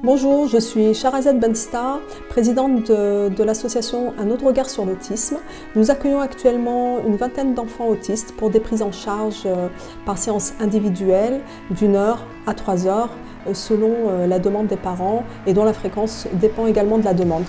Bonjour, je suis Sharazad Benstar, présidente de l'association Un autre regard sur l'autisme. Nous accueillons actuellement une vingtaine d'enfants autistes pour des prises en charge par séance individuelle d'1 heure à 3 heures selon la demande des parents et dont la fréquence dépend également de la demande.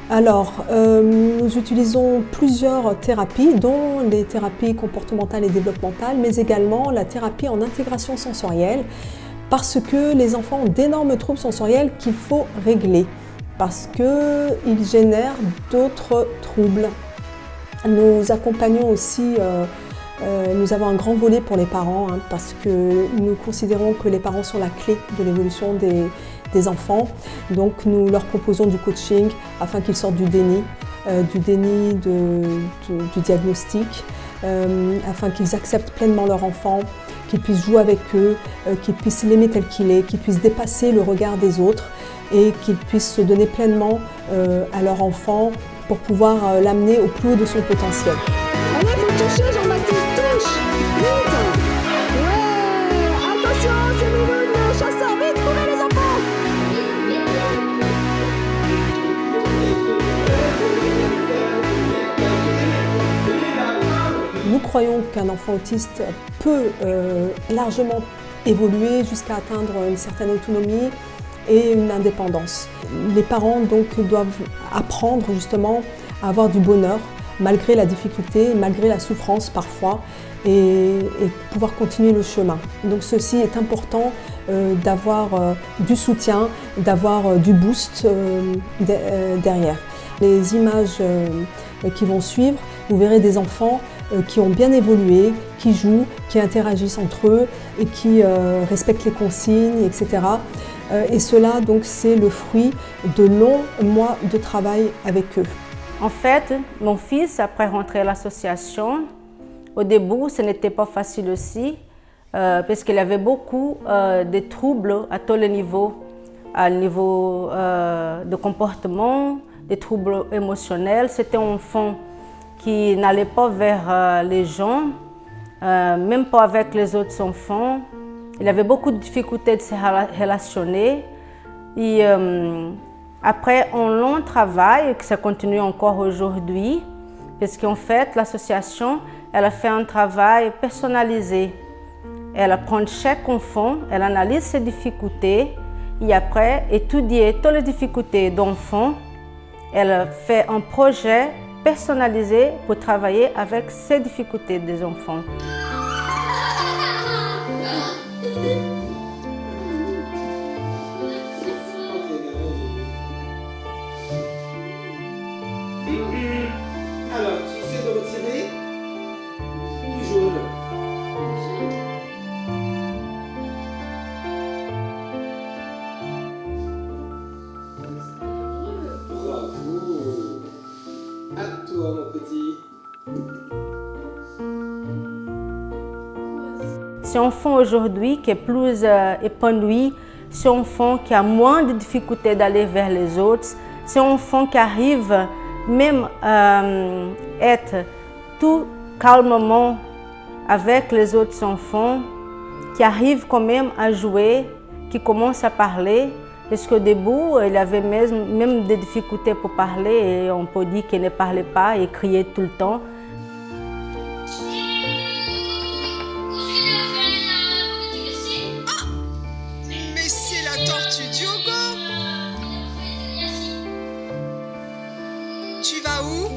Alors, nous utilisons plusieurs thérapies, dont les thérapies comportementales et développementales, mais également la thérapie en intégration sensorielle, parce que les enfants ont d'énormes troubles sensoriels qu'il faut régler, parce qu'ils génèrent d'autres troubles. Nous accompagnons aussi, nous avons un grand volet pour les parents, parce que nous considérons que les parents sont la clé de l'évolution des enfants. Donc nous leur proposons du coaching afin qu'ils sortent du déni du diagnostic, afin qu'ils acceptent pleinement leur enfant, qu'ils puissent jouer avec eux, qu'ils puissent l'aimer tel qu'il est, qu'ils puissent dépasser le regard des autres et qu'ils puissent se donner pleinement à leur enfant pour pouvoir l'amener au plus haut de son potentiel. Allez, faut toucher, Jean-Baptiste, touche! Vite! Ouais! Attention, c'est Mimoun, le chasseur, vite, trouvez les enfants! Nous croyons qu'un enfant autiste peut largement évoluer jusqu'à atteindre une certaine autonomie et une indépendance. Les parents donc doivent apprendre justement à avoir du bonheur malgré la difficulté, malgré la souffrance parfois, et pouvoir continuer le chemin. Donc ceci est important d'avoir du soutien, d'avoir du boost derrière. Les images qui vont suivre, vous verrez des enfants qui ont bien évolué, qui jouent, qui interagissent entre eux et qui respectent les consignes, etc. Et cela, donc, c'est le fruit de longs mois de travail avec eux. En fait, mon fils, après rentrer à l'association, au début, ce n'était pas facile aussi, parce qu'il avait beaucoup de troubles à tous les niveaux, à niveau de comportement, des troubles émotionnels. C'était un enfant qui n'allait pas vers les gens, même pas avec les autres enfants. Il avait beaucoup de difficultés de se relationner. Et après un long travail, que ça continue encore aujourd'hui, parce qu'en fait, l'association, elle a fait un travail personnalisé. Elle prend chaque enfant, elle analyse ses difficultés et après étudier toutes les difficultés d'enfant. Elle fait un projet personnalisé pour travailler avec ces difficultés des enfants. Alors, tu essaies de retirer du jaune. Bravo. À toi, mon petit. Ce enfant aujourd'hui qui est plus épanoui, ce enfant qui a moins de difficultés d'aller vers les autres, ce enfant qui arrive même à être tout calmement avec les autres enfants, qui arrive quand même à jouer, qui commence à parler, parce qu'au début, il avait même des difficultés pour parler et on peut dire qu'il ne parlait pas et criait tout le temps. Mais c'est la tortue Diogo! Tu vas où?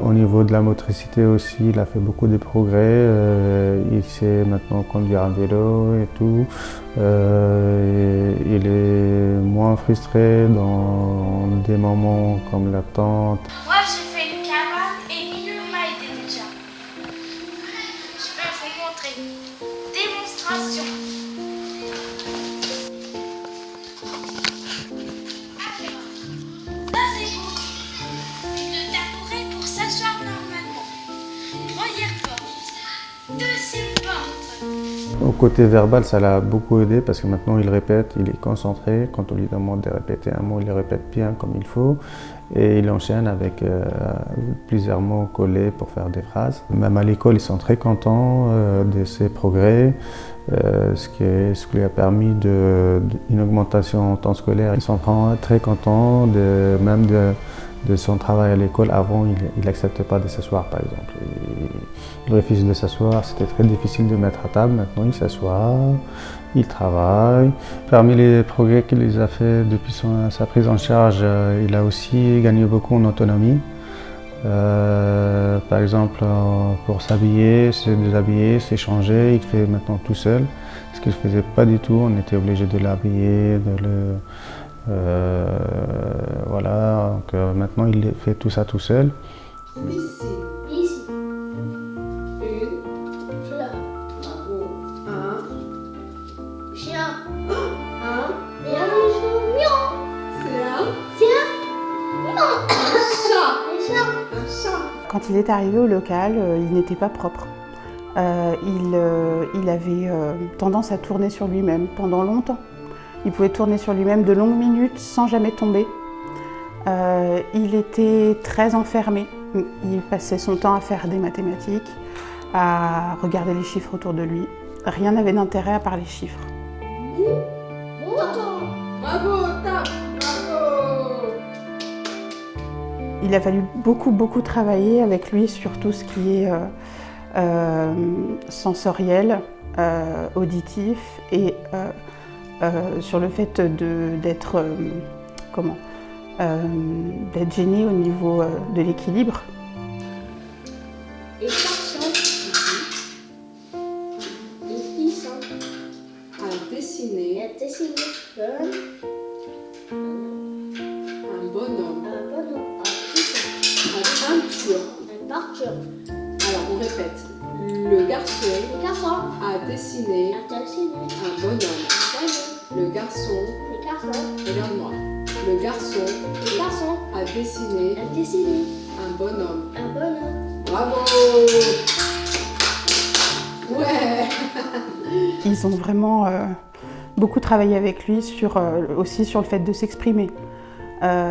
Au niveau de la motricité aussi, il a fait beaucoup de progrès. Il sait maintenant conduire un vélo et tout. Il est moins frustré dans des moments comme l'attente. Moi, j'ai fait une cabane et Minu m'a aidé déjà. Je peux vous montrer. Démonstration. Alors, ça c'est pour une tabouret pour s'asseoir normalement. Première porte. Deuxième porte. Au côté verbal, ça l'a beaucoup aidé parce que maintenant il répète, il est concentré. Quand on lui demande de répéter un mot, il le répète bien comme il faut. Et il enchaîne avec plusieurs mots collés pour faire des phrases. Même à l'école, ils sont très contents de ses progrès, ce qui lui a permis une augmentation en temps scolaire. Ils sont vraiment très contents même de son travail à l'école. Avant, il n'acceptait pas de s'asseoir, par exemple. Il refusait de s'asseoir, c'était très difficile de mettre à table. Maintenant, il s'assoit, il travaille. Parmi les progrès qu'il a fait depuis sa prise en charge, il a aussi gagné beaucoup en autonomie. Par exemple, pour s'habiller, se déshabiller, s'échanger, il fait maintenant tout seul. Ce qu'il ne faisait pas du tout, on était obligé de l'habiller, voilà, donc maintenant il fait tout ça tout seul. Ici. Ici. Une. Fleur. Bravo. Un. Chien. Un. Et un miaou. C'est un. C'est un Chat. chat. Un chat. Quand il est arrivé au local, il n'était pas propre. Il avait tendance à tourner sur lui-même pendant longtemps. Il pouvait tourner sur lui-même de longues minutes sans jamais tomber. Il était très enfermé. Il passait son temps à faire des mathématiques, à regarder les chiffres autour de lui. Rien n'avait d'intérêt à part les chiffres. Bravo, tape. Bravo. Il a fallu beaucoup travailler avec lui sur tout ce qui est sensoriel, auditif et sur le fait d'être gêné au niveau de l'équilibre. Et garçon. Et fils. À dessiner Et dessiner. un bonhomme. Un bonhomme. Un fils. À peinture. Un parture. Alors on répète. Le garçon Le garçon. a dessiné Un dessiner. un bonhomme. Un bonhomme. Le garçon, Le garçon. regarde-moi. Le garçon Le garçon. a dessiné Un dessiner. un bonhomme. Un bonhomme. Bravo. Ouais. Ils ont vraiment beaucoup travaillé avec lui aussi sur le fait de s'exprimer.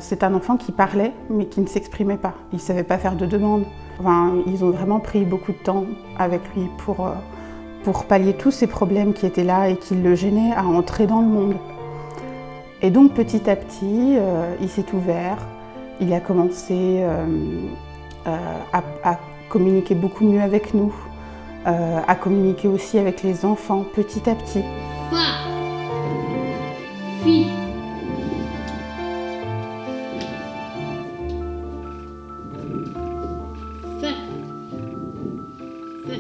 C'est un enfant qui parlait mais qui ne s'exprimait pas. Il ne savait pas faire de demande. Enfin, ils ont vraiment pris beaucoup de temps avec lui pour pallier tous ces problèmes qui étaient là et qui le gênaient à entrer dans le monde. Et donc petit à petit, il s'est ouvert. Il a commencé à communiquer beaucoup mieux avec nous, à communiquer aussi avec les enfants petit à petit. Fa. Fi. Fe. Fe.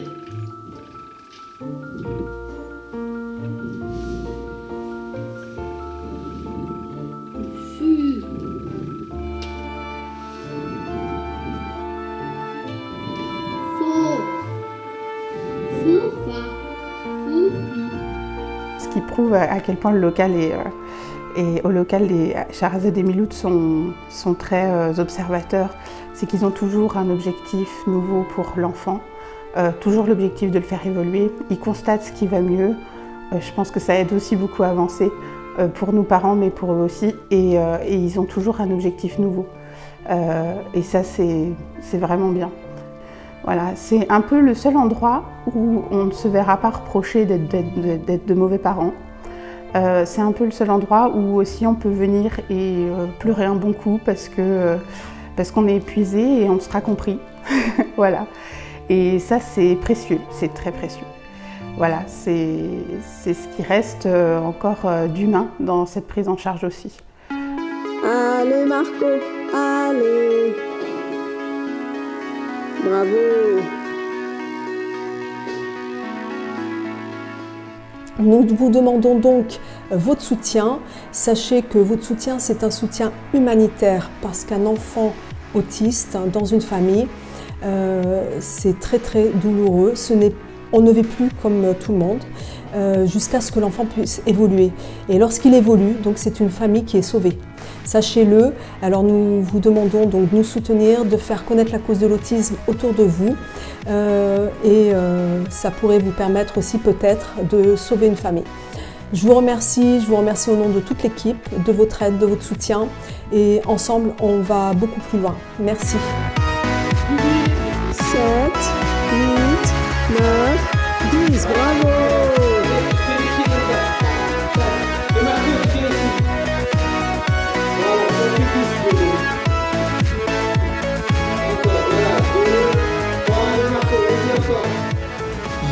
Fu. Faux. Fou. Fa. Fou. Fi. Ce qui prouve à quel point le local au local, les Shahrazad et Miloud sont très observateurs. C'est qu'ils ont toujours un objectif nouveau pour l'enfant, toujours l'objectif de le faire évoluer. Ils constatent ce qui va mieux. Je pense que ça aide aussi beaucoup à avancer pour nous parents, mais pour eux aussi. Et ils ont toujours un objectif nouveau. Et ça, c'est vraiment bien. Voilà, c'est un peu le seul endroit où on ne se verra pas reprocher d'être de mauvais parents. C'est un peu le seul endroit où aussi on peut venir et pleurer un bon coup parce qu'on est épuisé et on sera compris. Voilà. Et ça, c'est précieux, c'est très précieux. Voilà, c'est ce qui reste encore d'humain dans cette prise en charge aussi. Allez Marco, allez. Bravo. Nous vous demandons donc votre soutien. Sachez que votre soutien, c'est un soutien humanitaire parce qu'un enfant autiste dans une famille, c'est très douloureux. On ne vit plus comme tout le monde jusqu'à ce que l'enfant puisse évoluer. Et lorsqu'il évolue, donc c'est une famille qui est sauvée. Sachez-le. Alors nous vous demandons donc de nous soutenir, de faire connaître la cause de l'autisme autour de vous ça pourrait vous permettre aussi peut-être de sauver une famille. Je vous remercie au nom de toute l'équipe, de votre aide, de votre soutien et ensemble on va beaucoup plus loin. Merci. 7, 8, 9, 10, bravo!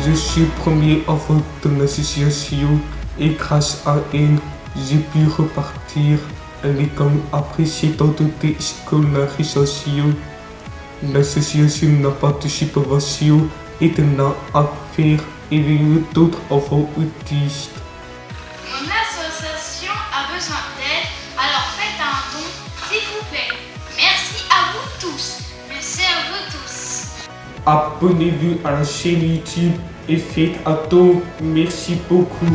Je suis premier enfant de l'association et grâce à elle, j'ai pu repartir à l'école après 7 ans de déscolarisation. L'association n'a pas de supervision et de n'a à faire élever d'autres enfants autistes. Mon association a besoin d'aide, alors faites un don, s'il vous plaît. Merci à vous tous. Merci à vous tous. Abonnez-vous à la chaîne YouTube et faites un don. Merci beaucoup.